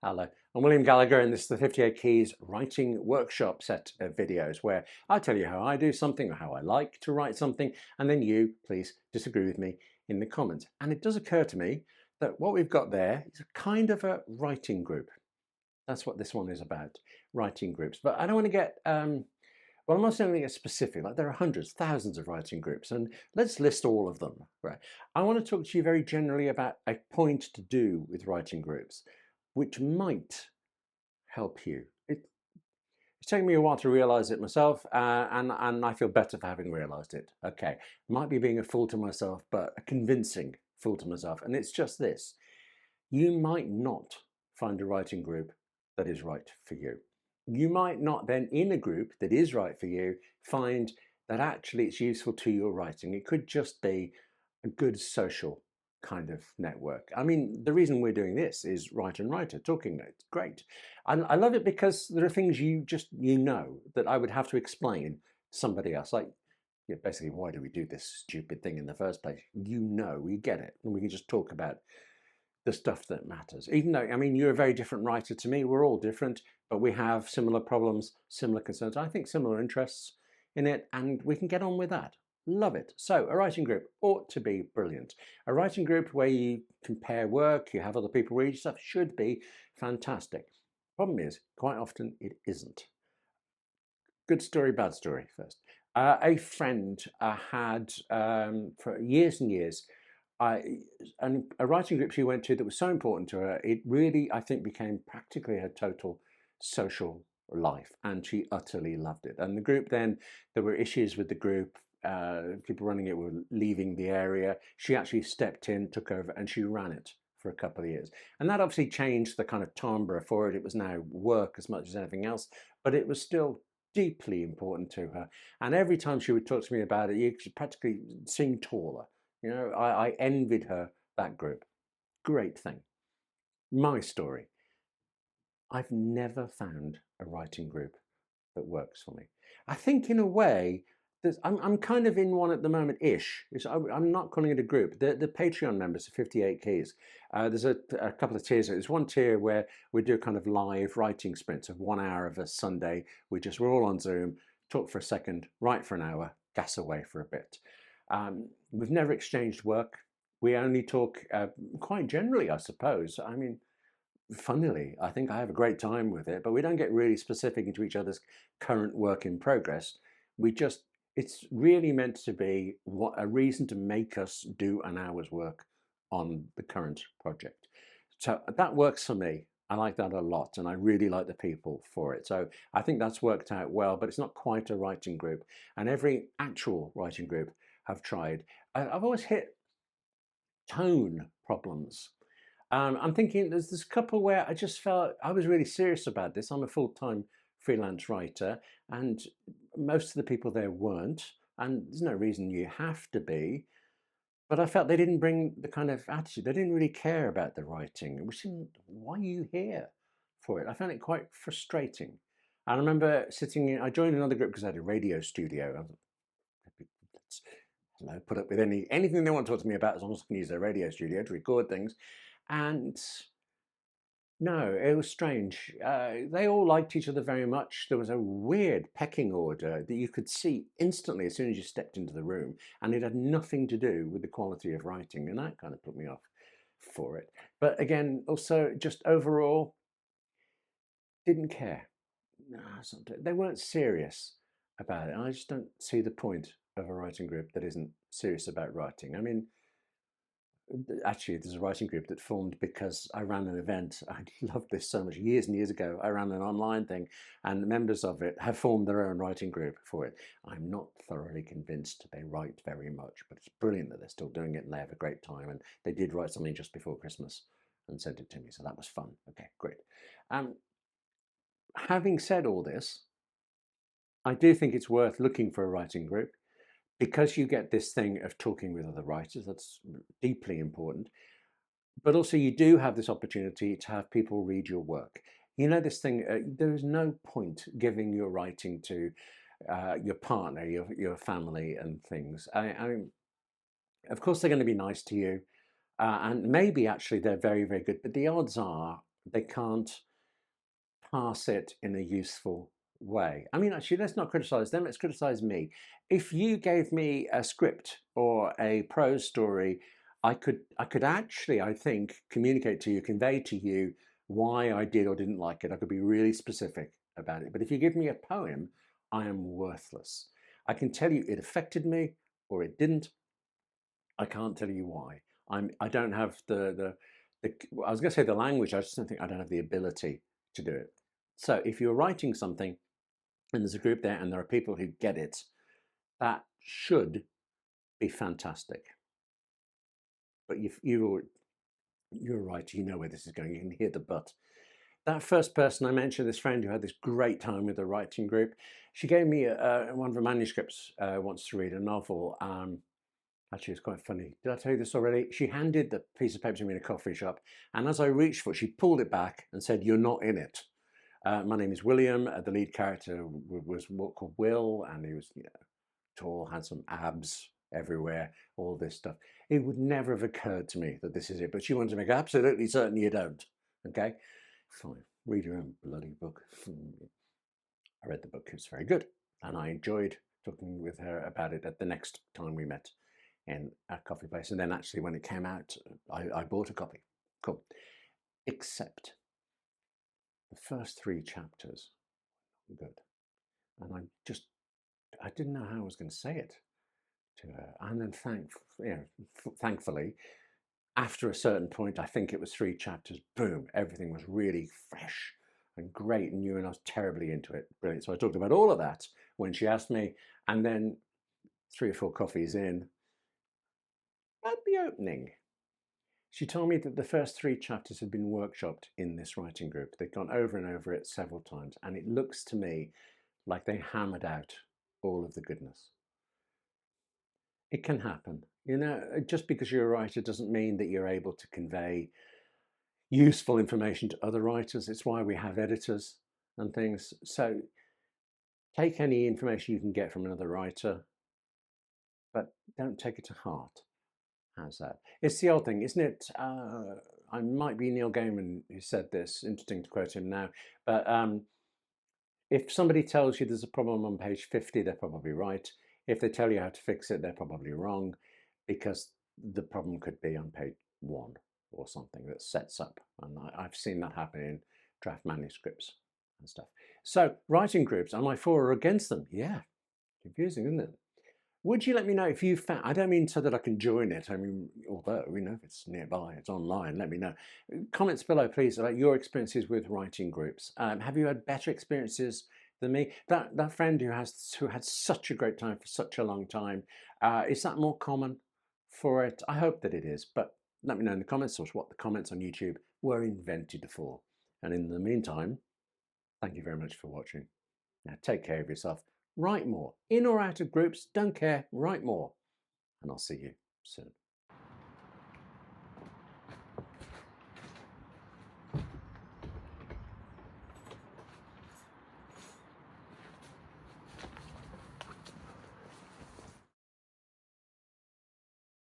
Hello, I'm William Gallagher, and this is the 58 Keys writing workshop set of videos where I tell you how I do something or how I like to write something, and then you, please, disagree with me in the comments. And it does occur to me that what we've got there is a kind of a writing group. That's what this one is about, writing groups. But I don't want to get, well, I'm not saying to get specific, like there are hundreds, thousands of writing groups, and let's list all of them, right? I want to talk to you very generally about a point to do with writing groups, which might help you. It's taken me a while to realize it myself, and I feel better for having realized it. Okay, might be being a fool to myself, but a convincing fool to myself. And it's just this: you might not find a writing group that is right for you. You might not then, in a group that is right for you, find that actually it's useful to your writing. It could just be a good social kind of network. I mean, the reason we're doing this is Writer and Writer, Talking Notes. Great. And I love it because there are things you know that I would have to explain to somebody else. Like, yeah, basically, why do we do this stupid thing in the first place? You know, we get it. And we can just talk about the stuff that matters. Even though, I mean, you're a very different writer to me. We're all different, but we have similar problems, similar concerns. I think similar interests in it, and we can get on with that. Love it. So a writing group ought to be brilliant. A writing group where you compare work, you have other people read stuff, should be fantastic. Problem is, quite often it isn't. Good story, bad story first. A friend had, for years and years, and a writing group she went to that was so important to her, it really, I think, became practically her total social life, and she utterly loved it. And the group then, there were issues with the group. People running it were leaving the area. She actually stepped in, took over, and she ran it for a couple of years. And that obviously changed the kind of timbre for it. It was now work as much as anything else, but it was still deeply important to her. And every time she would talk to me about it, you could practically sing taller. You know, I envied her that group. Great thing. My story. I've never found a writing group that works for me. I think in a way, I'm kind of in one at the moment ish. I'm not calling it a group. The Patreon members are 58 Keys. There's a couple of tiers. There's one tier where we do kind of live writing sprints of 1 hour of a Sunday. We're all on Zoom, talk for a second, write for an hour, gas away for a bit. We've never exchanged work. We only talk quite generally, I suppose. I mean, funnily, I think I have a great time with it, but we don't get really specific into each other's current work in progress. We just, it's really meant to be a reason to make us do an hour's work on the current project. So that works for me. I like that a lot, and I really like the people for it. So I think that's worked out well, but it's not quite a writing group. And every actual writing group I've tried, I've always hit tone problems. I'm thinking there's this couple where I just felt I was really serious about this. I'm a full-time freelance writer, and most of the people there weren't, and there's no reason you have to be. But I felt they didn't bring the kind of attitude. They didn't really care about the writing. Which seemed, why are you here for it? I found it quite frustrating. And I remember sitting in, I joined another group because I had a radio studio. I was like, let's put up with anything they want to talk to me about as long as I can use their radio studio to record things. And no, it was strange. They all liked each other very much. There was a weird pecking order that you could see instantly as soon as you stepped into the room, and it had nothing to do with the quality of writing, and that kind of put me off for it. But again, also just overall, didn't care. No, they weren't serious about it. I just don't see the point of a writing group that isn't serious about writing. I mean, actually, there's a writing group that formed because I ran an event. I loved this so much. Years and years ago, I ran an online thing, and members of it have formed their own writing group for it. I'm not thoroughly convinced they write very much, but it's brilliant that they're still doing it and they have a great time. And they did write something just before Christmas and sent it to me, so that was fun. Okay, great. Um, Having said all this, I do think it's worth looking for a writing group because you get this thing of talking with other writers. That's deeply important. But also you do have this opportunity to have people read your work. You know this thing, there is no point giving your writing to your partner, your family and things. I mean, of course they're going to be nice to you, and maybe actually they're very, very good, but the odds are they can't pass it in a useful way. I mean, actually, let's not criticize them, let's criticize me. If you gave me a script or a prose story, I could actually, I think, communicate to you, convey to you why I did or didn't like it. I could be really specific about it. But if you give me a poem, I am worthless. I can tell you it affected me or it didn't. I can't tell you why. I don't have the I was going to say the language. I just don't think I don't have the ability to do it. So if you're writing something and there's a group there and there are people who get it, that should be fantastic. But you're right. You know where this is going. You can hear the but. That first person I mentioned, this friend who had this great time with the writing group, she gave me one of her manuscripts, wants to read a novel. Actually, it's quite funny. Did I tell you this already? She handed the piece of paper to me in a coffee shop, and as I reached for it, she pulled it back and said, "You're not in it." My name is William. The lead character was called Will, and he was, tall, had some abs everywhere, all this stuff. It would never have occurred to me that this is it, but she wanted to make absolutely certain you don't. Okay, fine. Read your own bloody book. I read the book. It was very good, and I enjoyed talking with her about it at the next time we met in a coffee place. And then actually when it came out, I bought a copy. Cool. Except the first 3 chapters were good. And I didn't know how I was going to say it to her. And then thankfully, after a certain point, I think it was 3 chapters, boom, everything was really fresh and great and new, and I was terribly into it. Brilliant. So I talked about all of that when she asked me, and then 3 or 4 coffees in, at the opening, she told me that the first 3 chapters had been workshopped in this writing group. They'd gone over and over it several times, and it looks to me like they hammered out all of the goodness. It can happen. Just because you're a writer doesn't mean that you're able to convey useful information to other writers. It's why we have editors and things. So take any information you can get from another writer, but don't take it to heart. How's that? It's the old thing, isn't it? I might be Neil Gaiman who said this. Interesting to quote him now. But if somebody tells you there's a problem on page 50, they're probably right. If they tell you how to fix it, they're probably wrong, because the problem could be on page 1 or something that sets up. And I've seen that happen in draft manuscripts and stuff. So writing groups, am I for or against them? Yeah, confusing, isn't it? Would you let me know if you found, I don't mean so that I can join it, I mean, although, if it's nearby, it's online, let me know. Comments below, please, about your experiences with writing groups. Have you had better experiences than me? That friend who had such a great time for such a long time, is that more common for it? I hope that it is, but let me know in the comments, or what the comments on YouTube were invented for. And in the meantime, thank you very much for watching. Now take care of yourself. Write more. In or out of groups, don't care, write more. And I'll see you soon.